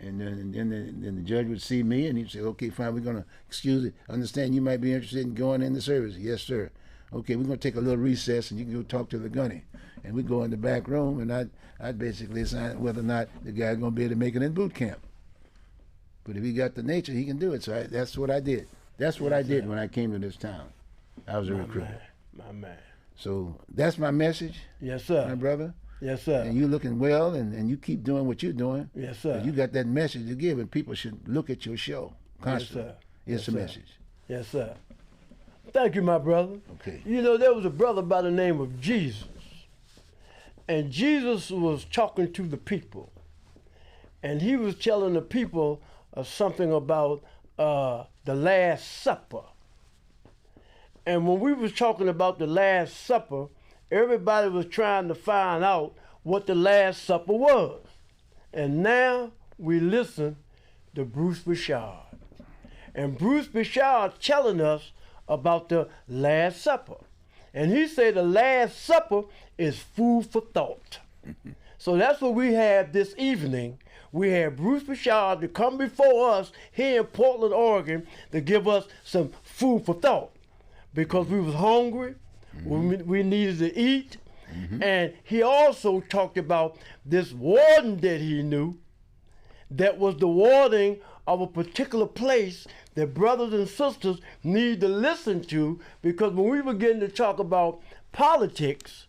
and then the judge would see me, and he'd say, "Okay, fine, we're going to understand you might be interested in going in the service." "Yes, sir." "Okay, we're going to take a little recess, and you can go talk to the gunny." And we'd go in the back room, and I'd basically assign whether or not the guy's going to be able to make it in boot camp. But if he got the nature, he can do it. So that's what I did. That's what I did when I came to this town. I was a recruiter. My man. So that's my message. Yes, sir. My brother. Yes, sir. And you looking well, and you keep doing what you're doing. Yes, sir. You got that message to give, and people should look at your show constantly. Yes, sir. It's a message. Yes, sir. Thank you, my brother. Okay. You know, there was a brother by the name of Jesus. And Jesus was talking to the people. And he was telling the people something about the Last Supper. And when we was talking about the Last Supper, everybody was trying to find out what the Last Supper was. And now we listen to Bruce Broussard. And Bruce Broussard telling us about the Last Supper. And he said the Last Supper is food for thought. So that's what we had this evening. We had Bruce Broussard to come before us here in Portland, Oregon, to give us some food for thought. Because we was hungry, we needed to eat. And he also talked about this warden that he knew that was the warden of a particular place that brothers and sisters need to listen to, because when we begin to talk about politics,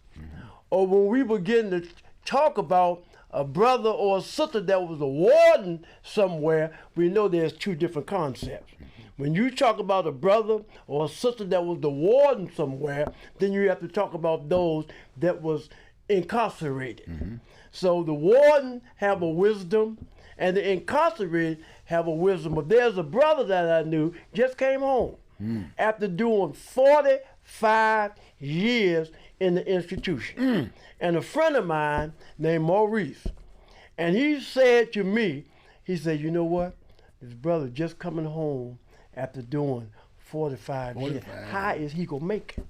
or when we begin to talk about a brother or a sister that was a warden somewhere, we know there's two different concepts. When you talk about a brother or a sister that was the warden somewhere, then you have to talk about those that was incarcerated. So the warden have a wisdom, and the incarcerated have a wisdom. But there's a brother that I knew just came home after doing 45 years in the institution. And a friend of mine named Maurice, and he said to me, he said, "You know what? This brother just coming home after doing 45 years. How is he gonna make it?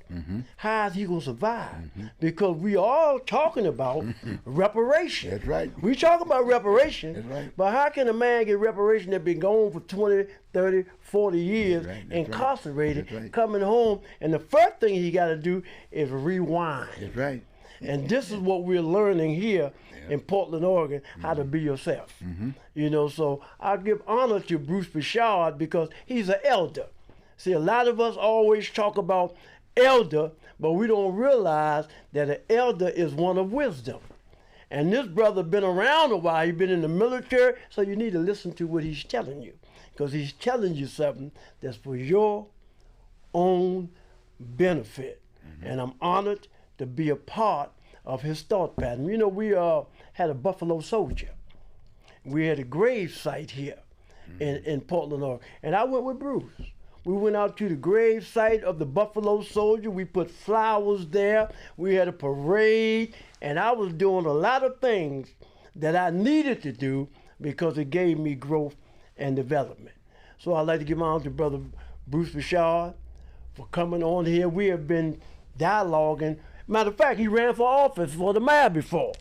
How is he gonna survive? Because we all talking about reparation. That's right. We talking about reparation. That's right. But how can a man get reparation that been gone for 20, 30, 40 years, That's right. incarcerated, That's right. coming home, and the first thing he got to do is rewind. That's right. And this is what we're learning here in Portland, Oregon, how to be yourself. You know, so I give honor to Bruce Broussard because he's an elder. See, a lot of us always talk about elder, but we don't realize that an elder is one of wisdom. And this brother been around a while. He's been in the military, so you need to listen to what he's telling you, because he's telling you something that's for your own benefit. And I'm honored to be a part of his thought pattern. You know, we had a Buffalo soldier. We had a grave site here in Portland, Oregon. And I went with Bruce. We went out to the grave site of the Buffalo soldier. We put flowers there. We had a parade. And I was doing a lot of things that I needed to do because it gave me growth and development. So I'd like to give honor to Brother Bruce Broussard for coming on here. We have been dialoguing. Matter of fact, he ran for office for the mayor before.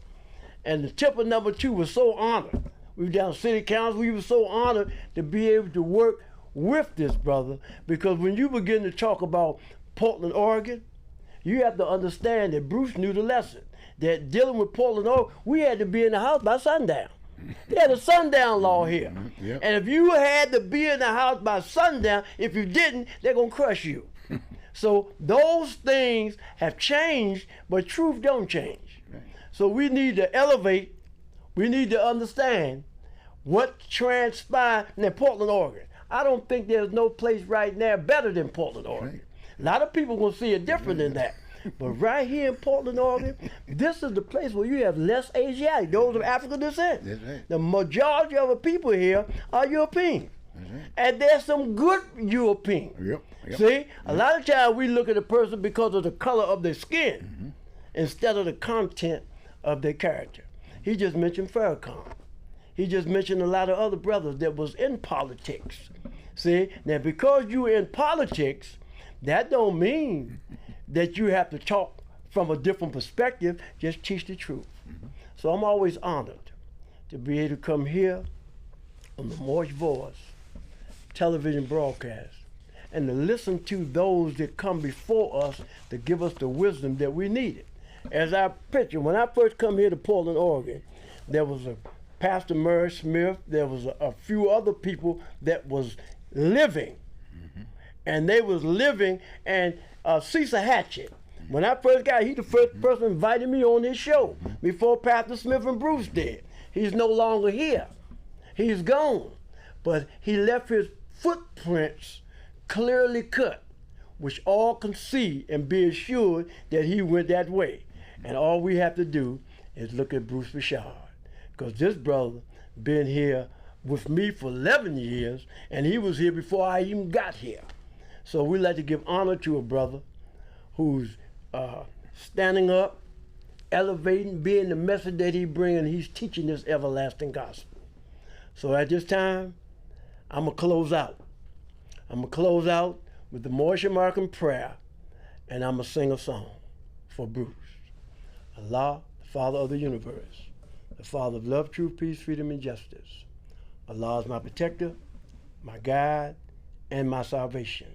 And the tipper number 2 was so honored. We were down city council. We were so honored to be able to work with this brother, because when you begin to talk about Portland, Oregon, you have to understand that Bruce knew the lesson. That dealing with Portland, Oregon, we had to be in the house by sundown. They had a sundown law here. And if you had to be in the house by sundown, if you didn't, they're going to crush you. So those things have changed, but truth don't change. So we need to elevate. We need to understand what transpired in Portland, Oregon. I don't think there's no place right now better than Portland, Oregon. A lot of people will see it different than that. But right here in Portland, Oregon, this is the place where you have less Asiatic, those of African descent. That's right. The majority of the people here are European. Right. And there's some good European. See, a lot of times we look at a person because of the color of their skin instead of the content of their character. He just mentioned Farrakhan. He just mentioned a lot of other brothers that was in politics. See, now because you're in politics, that don't mean that you have to talk from a different perspective. Just teach the truth. So I'm always honored to be able to come here on the Moorish Voice television broadcast and to listen to those that come before us to give us the wisdom that we needed. As I picture, when I first come here to Portland, Oregon, there was a Pastor Murray Smith, there was a few other people that was living. And they was living, and Cecil Hatchett, when I first got here, he the first person invited me on his show before Pastor Smith and Bruce did. He's no longer here. He's gone. But he left his footprints clearly cut, which all can see and be assured that he went that way. And all we have to do is look at Bruce Broussard, because this brother been here with me for 11 years, and he was here before I even got here. So we like to give honor to a brother who's standing up, elevating, being the message that he brings, and he's teaching this everlasting gospel. So at this time, I'm going to close out. I'm going to close out with the Moorish American prayer, and I'm going to sing a song for Bruce. Allah, the Father of the universe, the Father of love, truth, peace, freedom, and justice. Allah is my protector, my guide, and my salvation.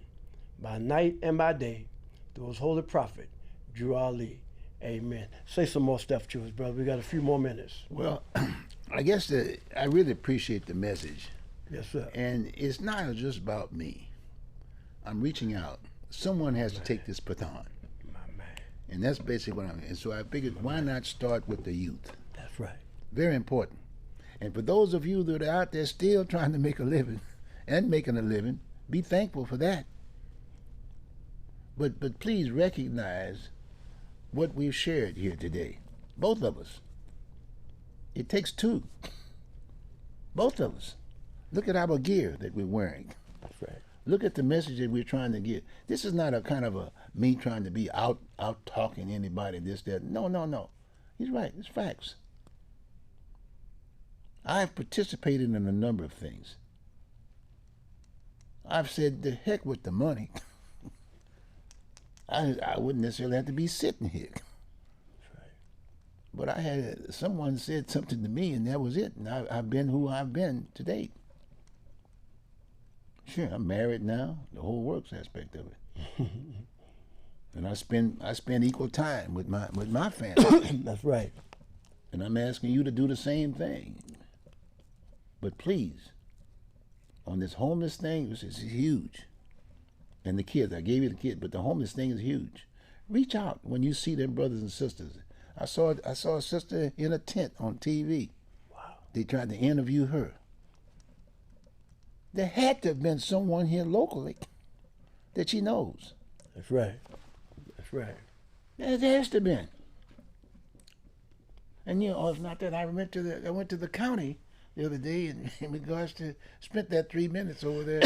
By night and by day, through his holy prophet, Drew Ali. Amen. Say some more stuff to us, brother. We got a few more minutes. Well, I guess I really appreciate the message. Yes, sir. And it's not just about me. I'm reaching out. Someone has to take this baton. My man. And that's basically what I'm. And so I figured, why not start with the youth? That's right. Very important. And for those of you that are out there still trying to make a living and making a living, be thankful for that. But please recognize what we've shared here today. Both of us. It takes two. Both of us. Look at our gear that we're wearing. That's right. Look at the message that we're trying to get. This is not a kind of a me trying to be out talking anybody, this, that. No. He's right. It's facts. I've participated in a number of things. I've said, the heck with the money. I wouldn't necessarily have to be sitting here. That's right. But I had someone said something to me, and that was it. And I've been who I've been to date. Sure, I'm married now. The whole works aspect of it. And I spend equal time with my family. That's right. And I'm asking you to do the same thing. But please, on this homeless thing, which is huge. And the kids, I gave you the kids, but the homeless thing is huge. Reach out when you see them brothers and sisters. I saw a sister in a tent on TV. Wow. They tried to interview her. There had to have been someone here locally that she knows. That's right. That's right. There has to have been. And it's not that I went to the county the other day in regards to spent that 3 minutes over there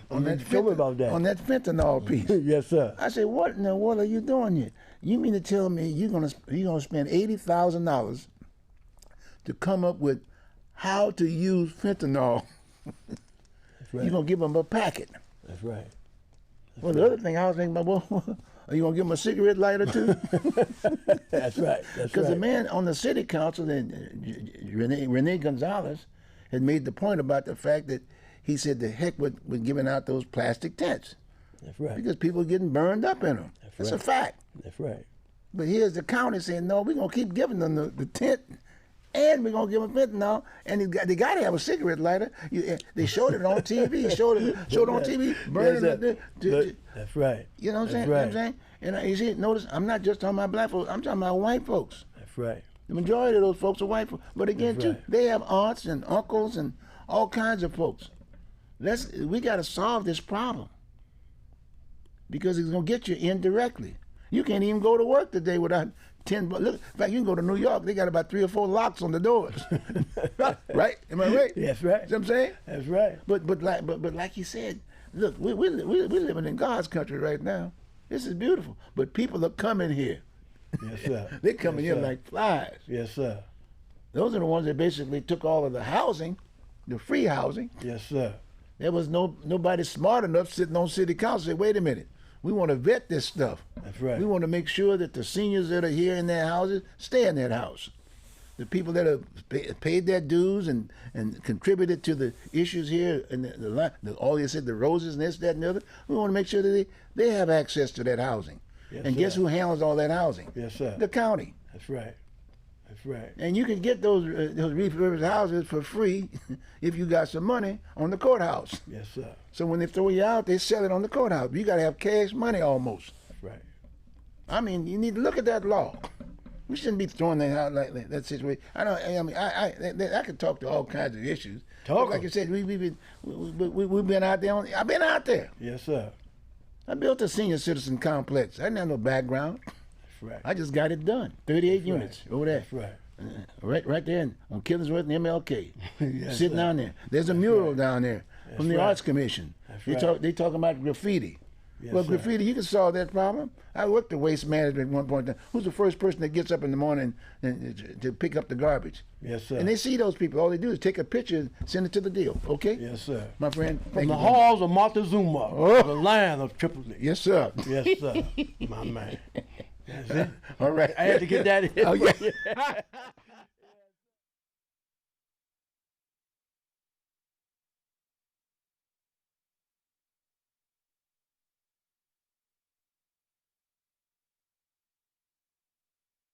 on that fentanyl piece. Yes, sir. I said, what in the world are you doing here? You mean to tell me you're gonna spend $80,000 to come up with how to use fentanyl? That's right. You're gonna give them a packet. That's right. Well, the other thing I was thinking about, well, are you gonna give them a cigarette lighter too? That's right. Because the man on the city council, Rene Gonzalez, had made the point about the fact that he said the heck with giving out those plastic tents. That's right. Because people are getting burned up in them. That's a fact. That's right. But here's the county saying, no, we're going to keep giving them the tent, and we're going to give them fentanyl, and they got to have a cigarette lighter. They showed it on TV. Showed it on TV, burning it. That's right. You know what I'm saying? Right. You know what I'm saying? And you see, notice, I'm not just talking about black folks. I'm talking about white folks. That's right. The majority of those folks are white folks. But again, too, they have aunts and uncles and all kinds of folks. We got to solve this problem, because it's going to get you indirectly. You can't even go to work today without 10 bucks. Look, in fact, you can go to New York. They got about 3 or 4 locks on the doors. Right? Am I right? That's right. See what I'm saying? That's right. But like you said, look, we're living in God's country right now. This is beautiful. But people are coming here. Yes, sir. They're coming here like flies. Yes, sir. Those are the ones that basically took all of the housing, the free housing. Yes, sir. There was nobody smart enough sitting on city council say, wait a minute, we want to vet this stuff. That's right. We want to make sure that the seniors that are here in their houses stay in that house. The people that have paid their dues and contributed to the issues here, and all you said, the roses and this, that, and the other, we want to make sure that they have access to that housing. Yes, and sir. Guess who handles all that housing? Yes, sir. The county. That's right. That's right. And you can get those refurbished houses for free if you got some money on the courthouse. Yes, sir. So when they throw you out, they sell it on the courthouse. You got to have cash money almost. That's right. I mean, you need to look at that law. We shouldn't be throwing that out like that situation. I could talk to all kinds of issues. Like you said, we've been out there. I've been out there. Yes, sir. I built a senior citizen complex. I didn't have no background. That's right. I just got it done. 38 units over there. That's right. Right there on Killingsworth and MLK. Yes, sitting down there. There's a mural down there from the Arts Commission. That's They talking about graffiti. Yes, Well, sir. graffiti, you can solve that problem. I worked at Waste Management at one point in time. Who's the first person that gets up in the morning to pick up the garbage? Yes, sir. And they see those people. All they do is take a picture and send it to the deal. Okay? Yes, sir. My friend. From the halls of Montezuma, the land of Tripoli. Yes, sir. Yes, sir. My man. That's it. All right. I had to get that in. Oh, yeah.